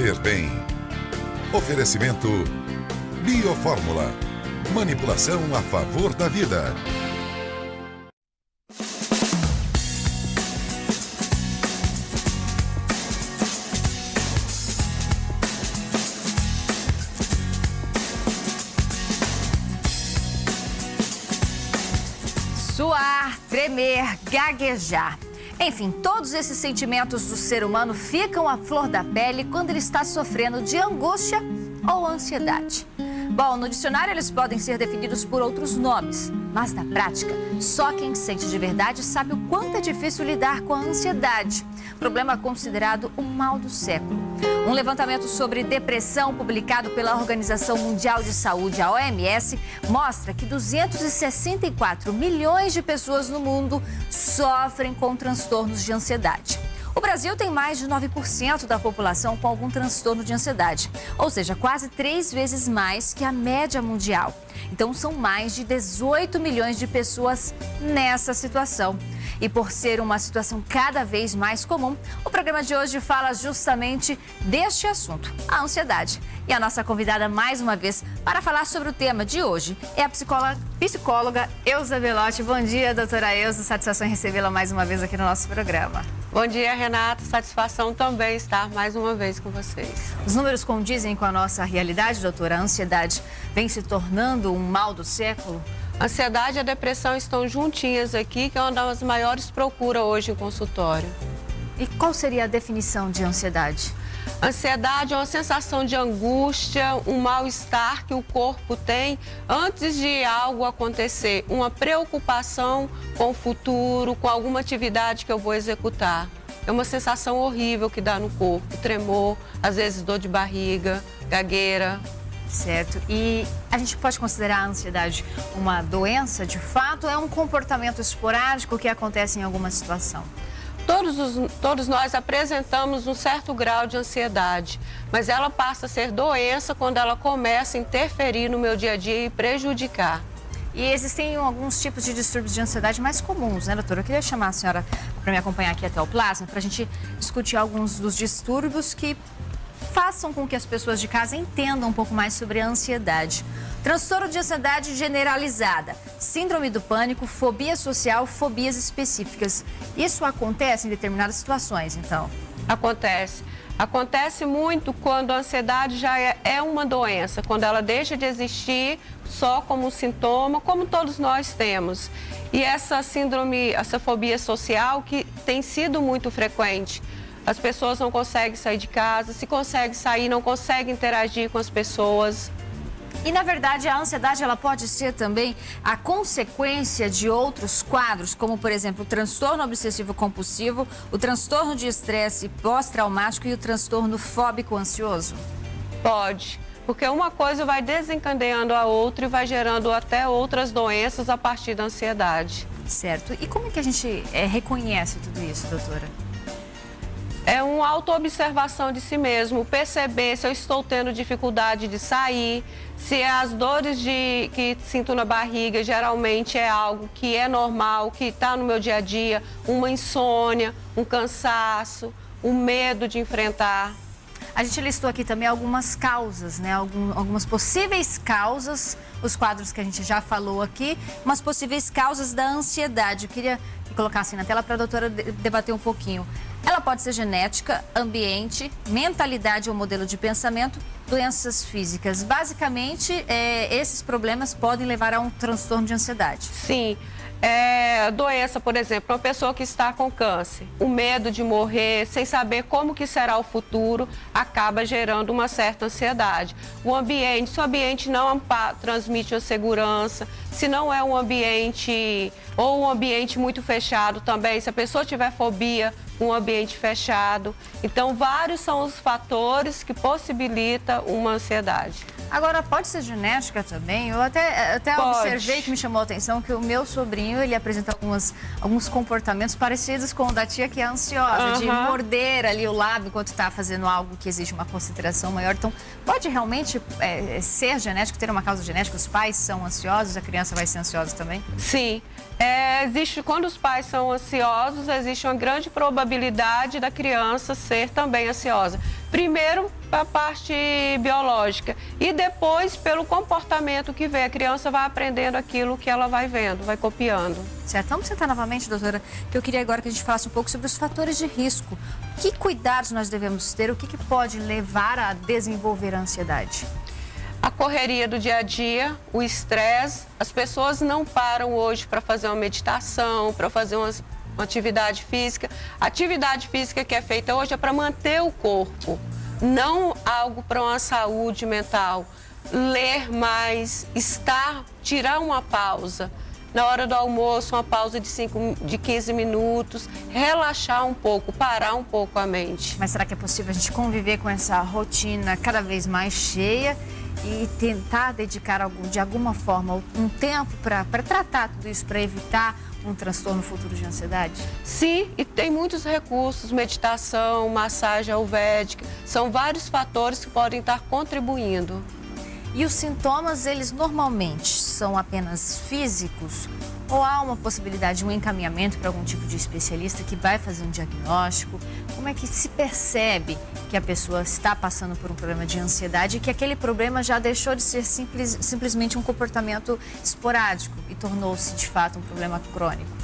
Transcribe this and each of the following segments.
viver bem. Oferecimento Biofórmula. Manipulação a favor da vida. Suar, tremer, gaguejar. Enfim, todos esses sentimentos do ser humano ficam à flor da pele quando ele está sofrendo de angústia ou ansiedade. Bom, no dicionário eles podem ser definidos por outros nomes, mas na prática, só quem sente de verdade sabe o quanto é difícil lidar com a ansiedade. Problema considerado o mal do século. Um levantamento sobre depressão publicado pela Organização Mundial de Saúde, a OMS, mostra que 264 milhões de pessoas no mundo sofrem com transtornos de ansiedade. O Brasil tem mais de 9% da população com algum transtorno de ansiedade, ou seja, quase 3 vezes mais que a média mundial. Então, são mais de 18 milhões de pessoas nessa situação. E por ser uma situação cada vez mais comum, o programa de hoje fala justamente deste assunto, a ansiedade. E a nossa convidada, mais uma vez, para falar sobre o tema de hoje, é a psicóloga Elza Belotti. Bom dia, doutora Elza. Satisfação em recebê-la mais uma vez aqui no nosso programa. Bom dia, Renata. Satisfação também estar mais uma vez com vocês. Os números condizem com a nossa realidade, doutora? A ansiedade vem se tornando um mal do século? A ansiedade e a depressão estão juntinhas aqui, que é uma das maiores procuras hoje em consultório. E qual seria a definição de ansiedade? Ansiedade é uma sensação de angústia, um mal-estar que o corpo tem antes de algo acontecer. Uma preocupação com o futuro, com alguma atividade que eu vou executar. É uma sensação horrível que dá no corpo, tremor, às vezes dor de barriga, gagueira. Certo. E a gente pode considerar a ansiedade uma doença, de fato, ou é um comportamento esporádico que acontece em alguma situação? Todos nós apresentamos um certo grau de ansiedade, mas ela passa a ser doença quando ela começa a interferir no meu dia a dia e prejudicar. E existem alguns tipos de distúrbios de ansiedade mais comuns, né, doutora? Eu queria chamar a senhora para me acompanhar aqui até o plasma, para a gente discutir alguns dos distúrbios que façam com que as pessoas de casa entendam um pouco mais sobre a ansiedade. Transtorno de ansiedade generalizada, síndrome do pânico, fobia social, fobias específicas. Isso acontece em determinadas situações, então? Acontece. Acontece muito quando a ansiedade já é uma doença, quando ela deixa de existir só como um sintoma, como todos nós temos. E essa síndrome, essa fobia social que tem sido muito frequente. As pessoas não conseguem sair de casa, se conseguem sair, não conseguem interagir com as pessoas. E, na verdade, a ansiedade ela pode ser também a consequência de outros quadros, como, por exemplo, o transtorno obsessivo-compulsivo, o transtorno de estresse pós-traumático e o transtorno fóbico-ansioso? Pode, porque uma coisa vai desencadeando a outra e vai gerando até outras doenças a partir da ansiedade. Certo. E como é que a gente reconhece tudo isso, doutora? É uma autoobservação de si mesmo, perceber se eu estou tendo dificuldade de sair, se as dores que sinto na barriga geralmente é algo que é normal, que está no meu dia a dia, uma insônia, um cansaço, um medo de enfrentar. A gente listou aqui também algumas causas, né? Algumas possíveis causas, os quadros que a gente já falou aqui, umas possíveis causas da ansiedade. Eu queria colocar assim na tela para a doutora debater um pouquinho. Ela pode ser genética, ambiente, mentalidade ou modelo de pensamento, doenças físicas. Basicamente, esses problemas podem levar a um transtorno de ansiedade. Sim. Doença, por exemplo, uma pessoa que está com câncer, o medo de morrer, sem saber como que será o futuro, acaba gerando uma certa ansiedade. O ambiente, se o ambiente não transmite uma segurança, se não é um ambiente ou um ambiente muito fechado também, se a pessoa tiver fobia, um ambiente fechado. Então, vários são os fatores que possibilitam uma ansiedade. Agora, pode ser genética também? Eu até observei que me chamou a atenção que o meu sobrinho, ele apresenta alguns comportamentos parecidos com o da tia que é ansiosa, de morder ali o lábio enquanto está fazendo algo que exige uma concentração maior. Então, pode realmente ser genético, ter uma causa genética? Os pais são ansiosos, a criança vai ser ansiosa também? Sim. Quando os pais são ansiosos, existe uma grande probabilidade da criança ser também ansiosa. Primeiro, a parte biológica e depois pelo comportamento que vê. A criança vai aprendendo aquilo que ela vai vendo, vai copiando. Certo, vamos sentar novamente, doutora, que eu queria agora que a gente falasse um pouco sobre os fatores de risco. Que cuidados nós devemos ter? O que pode levar a desenvolver a ansiedade? A correria do dia a dia, o estresse, as pessoas não param hoje para fazer uma meditação, para fazer uma atividade física. A atividade física que é feita hoje é para manter o corpo, não algo para uma saúde mental. Ler mais, tirar uma pausa. Na hora do almoço, uma pausa de 15 minutos, relaxar um pouco, parar um pouco a mente. Mas será que é possível a gente conviver com essa rotina cada vez mais cheia e tentar dedicar de alguma forma um tempo para tratar tudo isso, para evitar um transtorno futuro de ansiedade? Sim, e tem muitos recursos, meditação, massagem ayurvédica, são vários fatores que podem estar contribuindo. E os sintomas, eles normalmente são apenas físicos? Ou há uma possibilidade de um encaminhamento para algum tipo de especialista que vai fazer um diagnóstico? Como é que se percebe que a pessoa está passando por um problema de ansiedade e que aquele problema já deixou de ser simplesmente um comportamento esporádico e tornou-se, de fato, um problema crônico?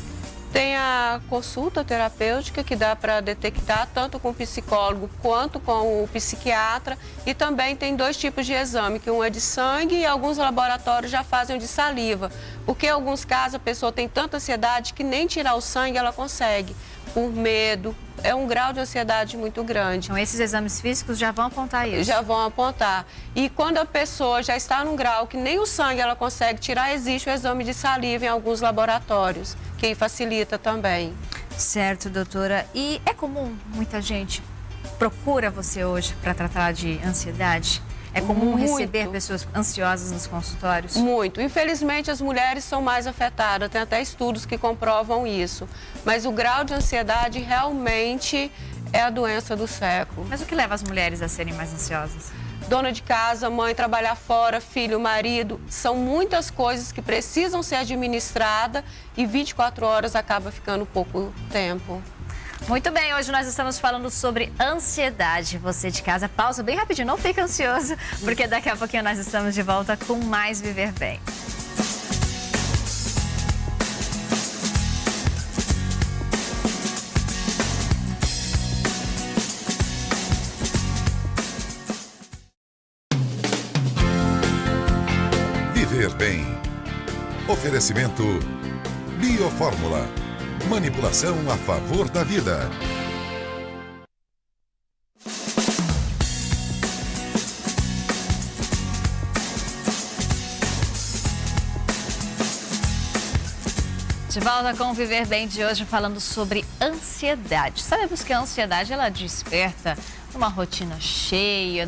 Tem a consulta terapêutica que dá para detectar tanto com o psicólogo quanto com o psiquiatra, e também tem 2 tipos de exame, que um é de sangue e alguns laboratórios já fazem o de saliva, porque em alguns casos a pessoa tem tanta ansiedade que nem tirar o sangue ela consegue, por medo, é um grau de ansiedade muito grande. Então esses exames físicos já vão apontar isso? Já vão apontar. E quando a pessoa já está num grau que nem o sangue ela consegue tirar, existe o exame de saliva em alguns laboratórios, que facilita também. Certo, doutora. E é comum muita gente procura você hoje para tratar de ansiedade? É comum receber pessoas ansiosas nos consultórios? Muito. Infelizmente, as mulheres são mais afetadas. Tem até estudos que comprovam isso. Mas o grau de ansiedade realmente é a doença do século. Mas o que leva as mulheres a serem mais ansiosas? Dona de casa, mãe, trabalhar fora, filho, marido. São muitas coisas que precisam ser administradas e 24 horas acaba ficando pouco tempo. Muito bem, hoje nós estamos falando sobre ansiedade. Você de casa, pausa bem rapidinho, não fica ansioso, porque daqui a pouquinho nós estamos de volta com mais Viver Bem. Viver Bem. Oferecimento Biofórmula. Manipulação a favor da vida. De volta com o Viver Bem de hoje, falando sobre ansiedade. Sabemos que a ansiedade, ela desperta numa rotina cheia,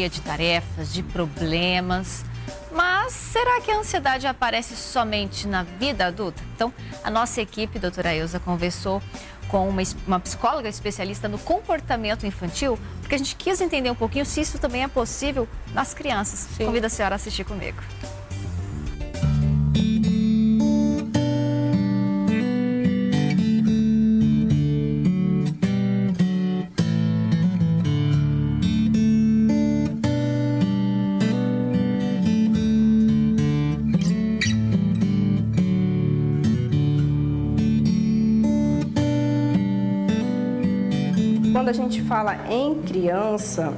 de tarefas, de problemas. Mas será que a ansiedade aparece somente na vida adulta? Então, a nossa equipe, doutora Ilza, conversou com uma psicóloga especialista no comportamento infantil, porque a gente quis entender um pouquinho se isso também é possível nas crianças. Sim. Convido a senhora a assistir comigo. Quando a gente fala em criança,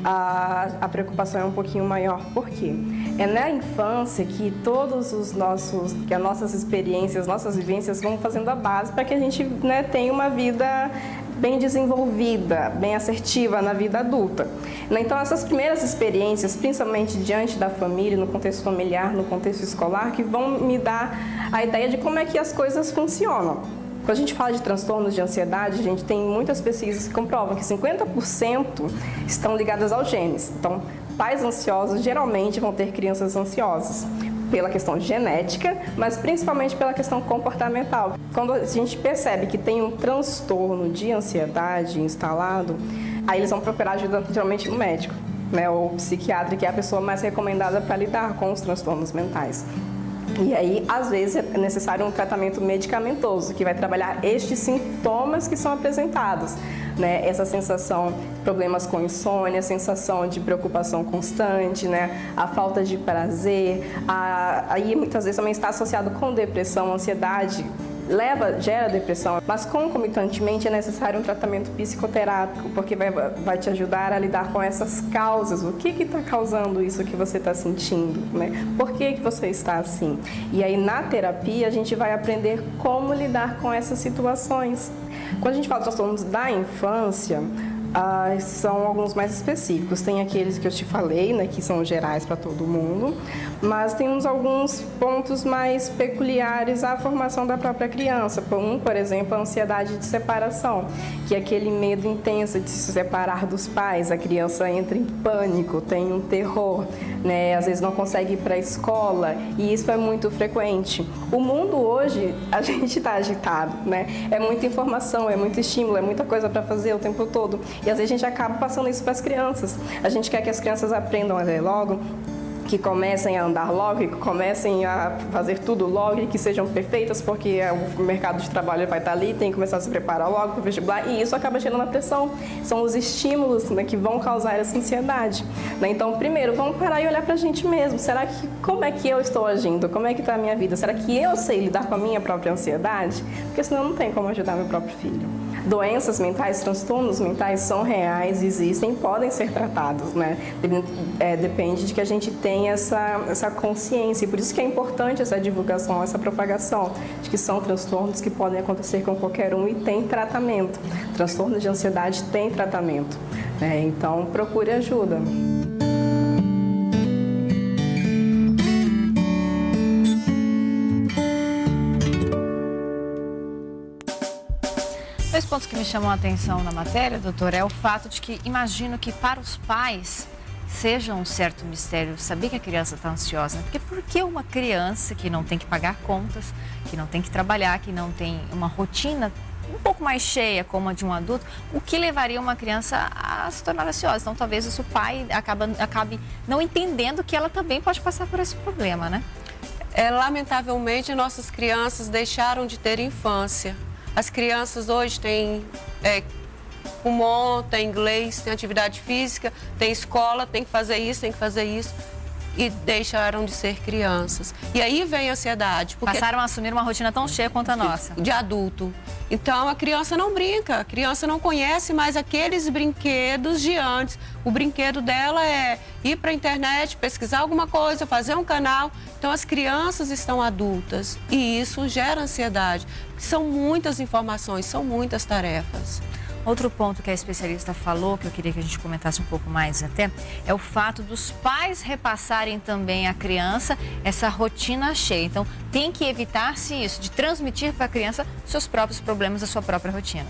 a preocupação é um pouquinho maior, por quê? É na infância que que as nossas experiências, nossas vivências vão fazendo a base para que a gente, né, tenha uma vida bem desenvolvida, bem assertiva na vida adulta. Então, essas primeiras experiências, principalmente diante da família, no contexto familiar, no contexto escolar, que vão me dar a ideia de como é que as coisas funcionam. Quando a gente fala de transtornos de ansiedade, a gente tem muitas pesquisas que comprovam que 50% estão ligadas aos genes. Então, pais ansiosos geralmente vão ter crianças ansiosas, pela questão genética, mas principalmente pela questão comportamental. Quando a gente percebe que tem um transtorno de ansiedade instalado, aí eles vão procurar ajuda geralmente no médico, né, ou psiquiatra, que é a pessoa mais recomendada para lidar com os transtornos mentais. E aí, às vezes, é necessário um tratamento medicamentoso, que vai trabalhar estes sintomas que são apresentados, né? Essa sensação, problemas com insônia, sensação de preocupação constante, né? A falta de prazer, aí muitas vezes também está associado com depressão, ansiedade, gera depressão, mas concomitantemente é necessário um tratamento psicoterápico, porque vai te ajudar a lidar com essas causas. O que está causando isso que você está sentindo, né? Por que você está assim? E aí na terapia a gente vai aprender como lidar com essas situações. Quando a gente fala de transtornos da infância, são alguns mais específicos. Tem aqueles que eu te falei, né, que são gerais para todo mundo, mas temos alguns pontos mais peculiares à formação da própria criança. Por exemplo, a ansiedade de separação, que é aquele medo intenso de se separar dos pais. A criança entra em pânico, tem um terror, né, às vezes não consegue ir para a escola, e isso é muito frequente. O mundo hoje, a gente está agitado, né? É muita informação, é muito estímulo, é muita coisa para fazer o tempo todo. E às vezes a gente acaba passando isso para as crianças. A gente quer que as crianças aprendam a ler logo, que comecem a andar logo, que comecem a fazer tudo logo e que sejam perfeitas, porque o mercado de trabalho vai estar ali, tem que começar a se preparar logo para o vestibular, e isso acaba gerando a pressão. São os estímulos, né, que vão causar essa ansiedade, né? Então, primeiro, vamos parar e olhar para a gente mesmo. Como é que eu estou agindo? Como é que está a minha vida? Será que eu sei lidar com a minha própria ansiedade? Porque senão não tem como ajudar meu próprio filho. Doenças mentais, transtornos mentais são reais, existem, podem ser tratados, né? Depende de que a gente tenha essa consciência, e por isso que é importante essa divulgação, essa propagação de que são transtornos que podem acontecer com qualquer um e tem tratamento. Transtorno de ansiedade tem tratamento, né? Então procure ajuda. Dois pontos que me chamam a atenção na matéria, doutor, é o fato de que imagino que para os pais seja um certo mistério saber que a criança está ansiosa. Porque por que uma criança que não tem que pagar contas, que não tem que trabalhar, que não tem uma rotina um pouco mais cheia como a de um adulto, o que levaria uma criança a se tornar ansiosa? Então talvez o seu pai acabe não entendendo que ela também pode passar por esse problema, né? Lamentavelmente, nossas crianças deixaram de ter infância. As crianças hoje têm pulmão, têm inglês, têm atividade física, têm escola, tem que fazer isso, e deixaram de ser crianças. E aí vem a ansiedade. Passaram a assumir uma rotina tão cheia quanto a nossa. De adulto. Então, a criança não brinca, a criança não conhece mais aqueles brinquedos de antes. O brinquedo dela é ir para a internet, pesquisar alguma coisa, fazer um canal. Então, as crianças estão adultas e isso gera ansiedade. São muitas informações, são muitas tarefas. Outro ponto que a especialista falou, que eu queria que a gente comentasse um pouco mais até, é o fato dos pais repassarem também à criança essa rotina cheia. Então, tem que evitar-se isso, de transmitir para a criança seus próprios problemas, a sua própria rotina.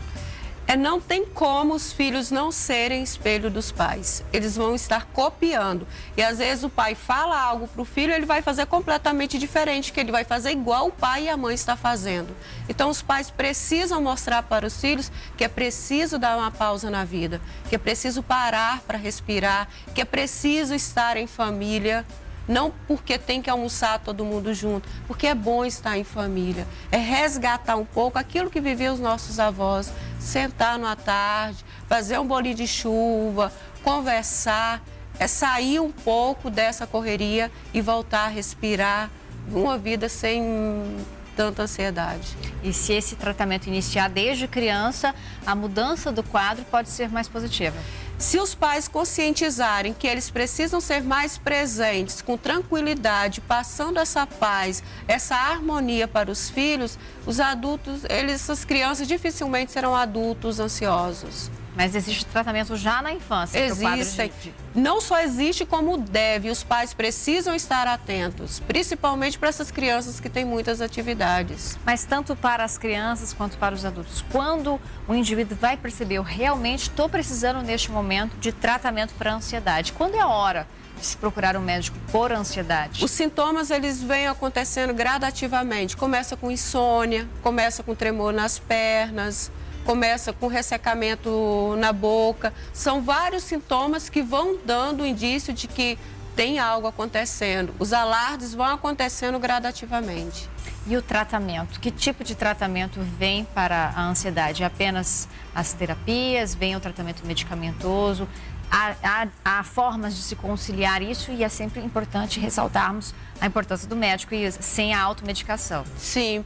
Não tem como os filhos não serem espelho dos pais. Eles vão estar copiando. E às vezes o pai fala algo para o filho, ele vai fazer completamente diferente, que ele vai fazer igual o pai e a mãe estão fazendo. Então os pais precisam mostrar para os filhos que é preciso dar uma pausa na vida, que é preciso parar para respirar, que é preciso estar em família. Não porque tem que almoçar todo mundo junto, porque é bom estar em família. É resgatar um pouco aquilo que viviam os nossos avós, sentar numa tarde, fazer um bolinho de chuva, conversar, sair um pouco dessa correria e voltar a respirar uma vida sem tanta ansiedade. E se esse tratamento iniciar desde criança, a mudança do quadro pode ser mais positiva. Se os pais conscientizarem que eles precisam ser mais presentes, com tranquilidade, passando essa paz, essa harmonia para os filhos, os adultos, essas crianças dificilmente serão adultos ansiosos. Mas existe tratamento já na infância? Existe. Não só existe, como deve. Os pais precisam estar atentos, principalmente para essas crianças que têm muitas atividades. Mas tanto para as crianças quanto para os adultos, quando o indivíduo vai perceber, eu realmente estou precisando neste momento de tratamento para ansiedade, quando é a hora de se procurar um médico por ansiedade? Os sintomas, eles vêm acontecendo gradativamente. Começa com insônia, começa com tremor nas pernas, começa com ressecamento na boca. São vários sintomas que vão dando indício de que tem algo acontecendo. Os alardes vão acontecendo gradativamente. E o tratamento? Que tipo de tratamento vem para a ansiedade? Apenas as terapias? Vem o tratamento medicamentoso? Há formas de se conciliar isso e é sempre importante ressaltarmos a importância do médico e sem a automedicação. Sim.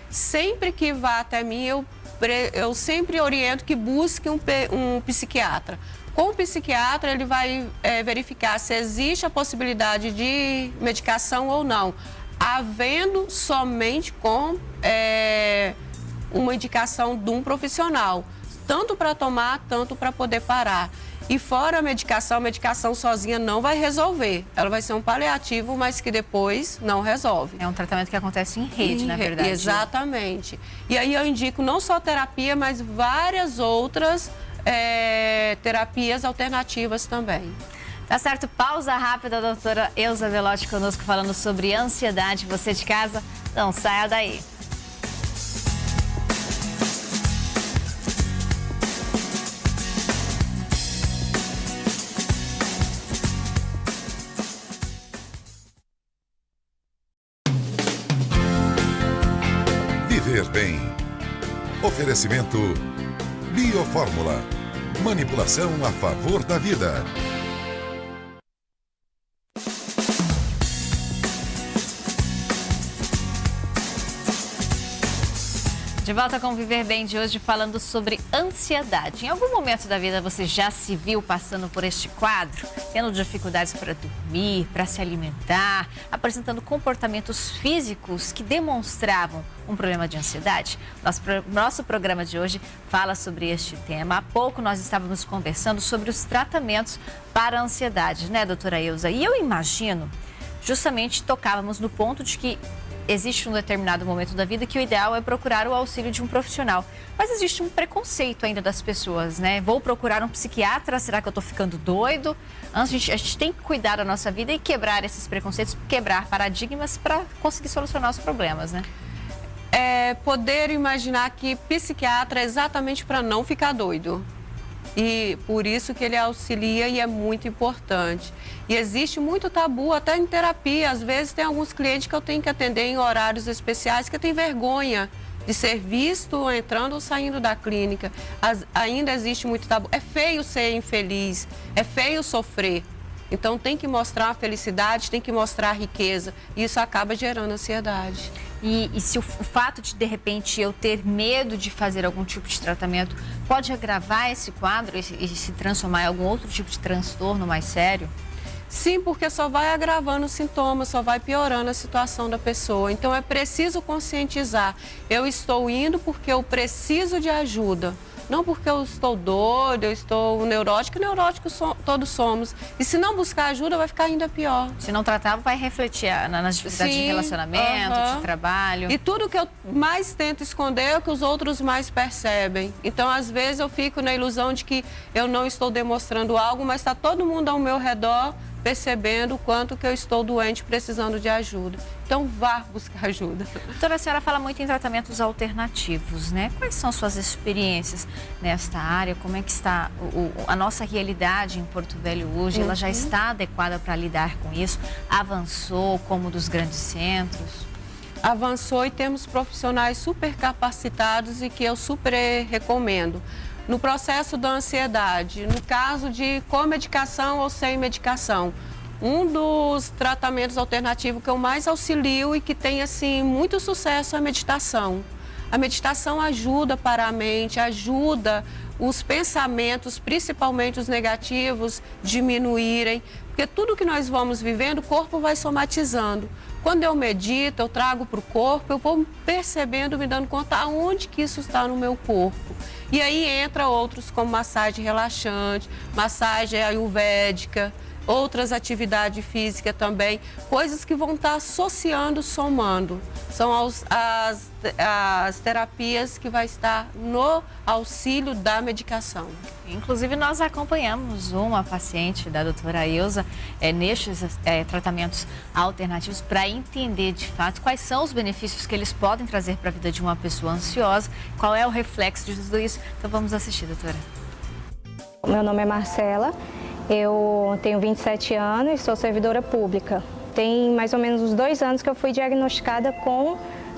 Sempre que vá até mim, eu sempre oriento que busque um psiquiatra. Com o psiquiatra, ele vai verificar se existe a possibilidade de medicação ou não, havendo somente com uma indicação de um profissional, tanto para tomar, tanto para poder parar. E fora a medicação sozinha não vai resolver. Ela vai ser um paliativo, mas que depois não resolve. É um tratamento que acontece em rede, na verdade. Exatamente. E aí eu indico não só terapia, mas várias outras terapias alternativas também. Tá certo, pausa rápida, a doutora Elza Belotti conosco falando sobre ansiedade. Você de casa, não saia daí. Viver bem. Oferecimento Biofórmula. Manipulação a favor da vida. De volta com o Viver Bem de hoje, falando sobre ansiedade. Em algum momento da vida você já se viu passando por este quadro? Tendo dificuldades para dormir, para se alimentar, apresentando comportamentos físicos que demonstravam um problema de ansiedade? Nosso programa de hoje fala sobre este tema. Há pouco nós estávamos conversando sobre os tratamentos para a ansiedade, né, doutora Elza? E eu imagino, justamente tocávamos no ponto de que existe um determinado momento da vida que o ideal é procurar o auxílio de um profissional. Mas existe um preconceito ainda das pessoas, né? Vou procurar um psiquiatra? Será que eu estou ficando doido? A gente tem que cuidar da nossa vida e quebrar esses preconceitos, quebrar paradigmas para conseguir solucionar os problemas, né? Poder imaginar que psiquiatra é exatamente para não ficar doido. E por isso que ele auxilia e é muito importante. E existe muito tabu, até em terapia. Às vezes tem alguns clientes que eu tenho que atender em horários especiais que têm vergonha de ser visto entrando ou saindo da clínica. Ainda existe muito tabu. É feio ser infeliz, é feio sofrer. Então tem que mostrar a felicidade, tem que mostrar a riqueza. E isso acaba gerando ansiedade. E se o fato de repente, eu ter medo de fazer algum tipo de tratamento pode agravar esse quadro e se transformar em algum outro tipo de transtorno mais sério? Sim, porque só vai agravando os sintomas, só vai piorando a situação da pessoa. Então é preciso conscientizar. Eu estou indo porque eu preciso de ajuda. Não porque eu estou doido, eu estou neurótico. Neuróticos todos somos. E se não buscar ajuda, vai ficar ainda pior. Se não tratar, vai refletir nas dificuldades de relacionamento, de trabalho. E tudo que eu mais tento esconder é o que os outros mais percebem. Então, às vezes, eu fico na ilusão de que eu não estou demonstrando algo, mas está todo mundo ao meu redor percebendo o quanto que eu estou doente, precisando de ajuda. Então, vá buscar ajuda. Doutora, a senhora fala muito em tratamentos alternativos, né? Quais são suas experiências nesta área? Como é que está a nossa realidade em Porto Velho hoje? Ela já está adequada para lidar com isso? Avançou como dos grandes centros? Avançou e temos profissionais super capacitados e que eu super recomendo. No processo da ansiedade, no caso de com medicação ou sem medicação, um dos tratamentos alternativos que eu mais auxilio e que tem assim muito sucesso é a meditação. A meditação ajuda para a mente, ajuda os pensamentos, principalmente os negativos, diminuírem, porque tudo que nós vamos vivendo, o corpo vai somatizando. Quando eu medito, eu trago para o corpo, eu vou percebendo, me dando conta aonde que isso está no meu corpo. E aí entra outros como massagem relaxante, massagem ayurvédica, outras atividades físicas também, coisas que vão estar associando, somando. São as terapias que vai estar no auxílio da medicação. Inclusive, nós acompanhamos uma paciente da doutora Elza nestes tratamentos alternativos para entender de fato quais são os benefícios que eles podem trazer para a vida de uma pessoa ansiosa, qual é o reflexo de tudo isso. Então, vamos assistir, doutora. Meu nome é Marcela. Eu tenho 27 anos e sou servidora pública. Tem mais ou menos uns 2 anos que eu fui diagnosticada com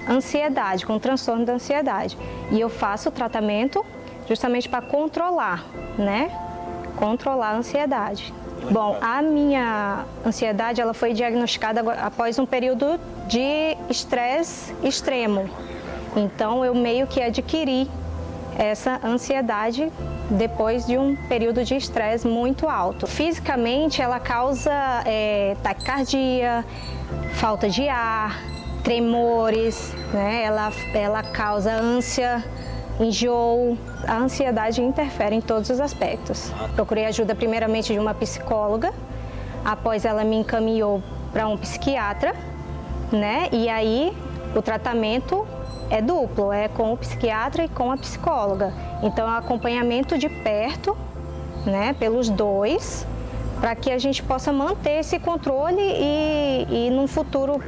ansiedade, com transtorno da ansiedade. E eu faço tratamento justamente para controlar, né? Controlar a ansiedade. Bom, a minha ansiedade ela foi diagnosticada após um período de estresse extremo. Então, eu meio que adquiri essa ansiedade depois de um período de estresse muito alto. Fisicamente, ela causa taquicardia, falta de ar, tremores, né? Ela causa ânsia, enjoo. A ansiedade interfere em todos os aspectos. Procurei ajuda primeiramente de uma psicóloga, após ela me encaminhou para um psiquiatra, né? E aí o tratamento é duplo, é com o psiquiatra e com a psicóloga. Então, é um acompanhamento de perto, né, pelos dois, para que a gente possa manter esse controle e num futuro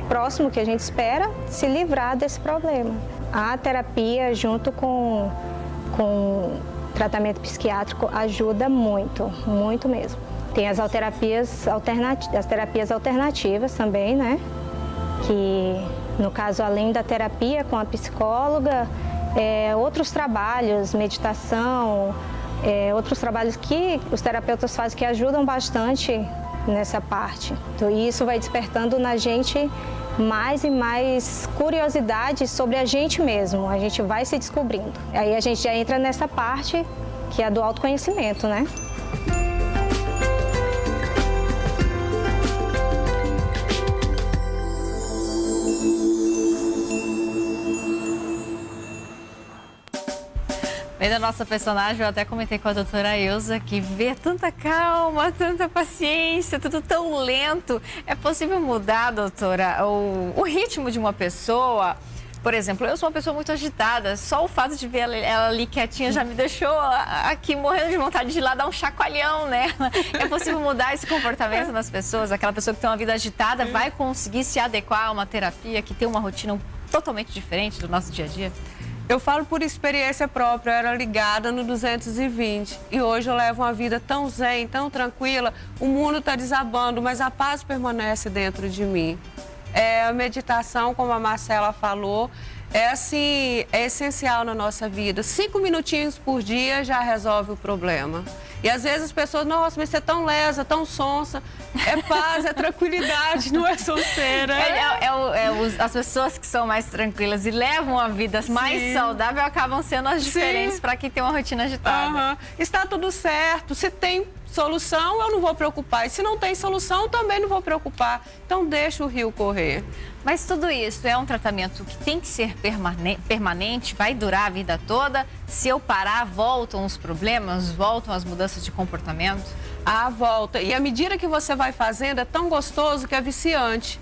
próximo que a gente espera, se livrar desse problema. A terapia, junto com tratamento psiquiátrico, ajuda muito, muito mesmo. Tem as terapias alternativas também, né, que no caso, além da terapia com a psicóloga, outros trabalhos, meditação, outros trabalhos que os terapeutas fazem que ajudam bastante nessa parte. Então, isso vai despertando na gente mais e mais curiosidade sobre a gente mesmo, a gente vai se descobrindo. Aí a gente já entra nessa parte que é a do autoconhecimento, né? Bem, da nossa personagem, eu até comentei com a doutora Ilza que ver tanta calma, tanta paciência, tudo tão lento. É possível mudar, doutora, o ritmo de uma pessoa? Por exemplo, eu sou uma pessoa muito agitada, só o fato de ver ela ali quietinha já me deixou aqui morrendo de vontade de ir lá dar um chacoalhão nela. É possível mudar esse comportamento nas pessoas? Aquela pessoa que tem uma vida agitada vai conseguir se adequar a uma terapia que tem uma rotina totalmente diferente do nosso dia a dia? Eu falo por experiência própria, eu era ligada no 220 e hoje eu levo uma vida tão zen, tão tranquila, o mundo está desabando, mas a paz permanece dentro de mim. A meditação, como a Marcela falou, é essencial na nossa vida. 5 minutinhos por dia já resolve o problema. E às vezes as pessoas, nossa, mas você é tão lesa, tão sonsa. É paz, é tranquilidade, não é sonseira. As pessoas que são mais tranquilas e levam a vida mais saudável acabam sendo as diferentes para quem tem uma rotina agitada. Está tudo certo. Se tem solução, eu não vou preocupar. E se não tem solução, também não vou preocupar. Então, deixa o rio correr. Mas tudo isso é um tratamento que tem que ser permanente, vai durar a vida toda? Se eu parar, voltam os problemas, voltam as mudanças de comportamento? Volta. E à medida que você vai fazendo, é tão gostoso que é viciante.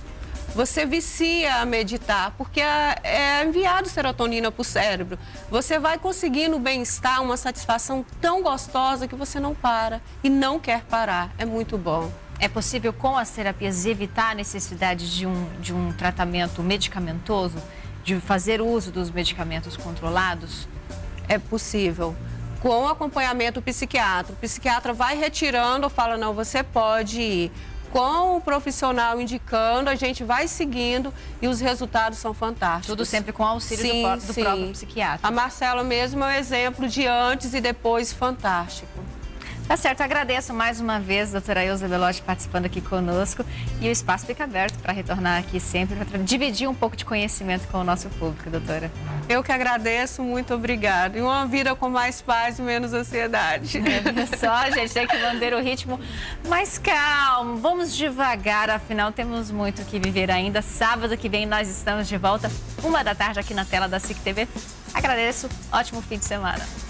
Você vicia a meditar, porque é enviado serotonina para o cérebro. Você vai conseguindo bem-estar, uma satisfação tão gostosa que você não para e não quer parar. É muito bom. É possível, com as terapias, evitar a necessidade de um tratamento medicamentoso, de fazer uso dos medicamentos controlados? É possível. Com acompanhamento psiquiátrico. O psiquiatra vai retirando, fala, não, você pode ir. Com o profissional indicando, a gente vai seguindo e os resultados são fantásticos. Tudo sempre com auxílio do próprio psiquiatra. A Marcela mesmo é um exemplo de antes e depois fantástico. Tá certo, agradeço mais uma vez, doutora Ilza Belotti, participando aqui conosco. E o espaço fica aberto para retornar aqui sempre, para dividir um pouco de conhecimento com o nosso público, doutora. Eu que agradeço, muito obrigada. E uma vida com mais paz e menos ansiedade. É só, gente, tem que manter o ritmo mais calmo. Vamos devagar, afinal temos muito que viver ainda. Sábado que vem nós estamos de volta, 1 da tarde, aqui na tela da SIC TV. Agradeço, ótimo fim de semana.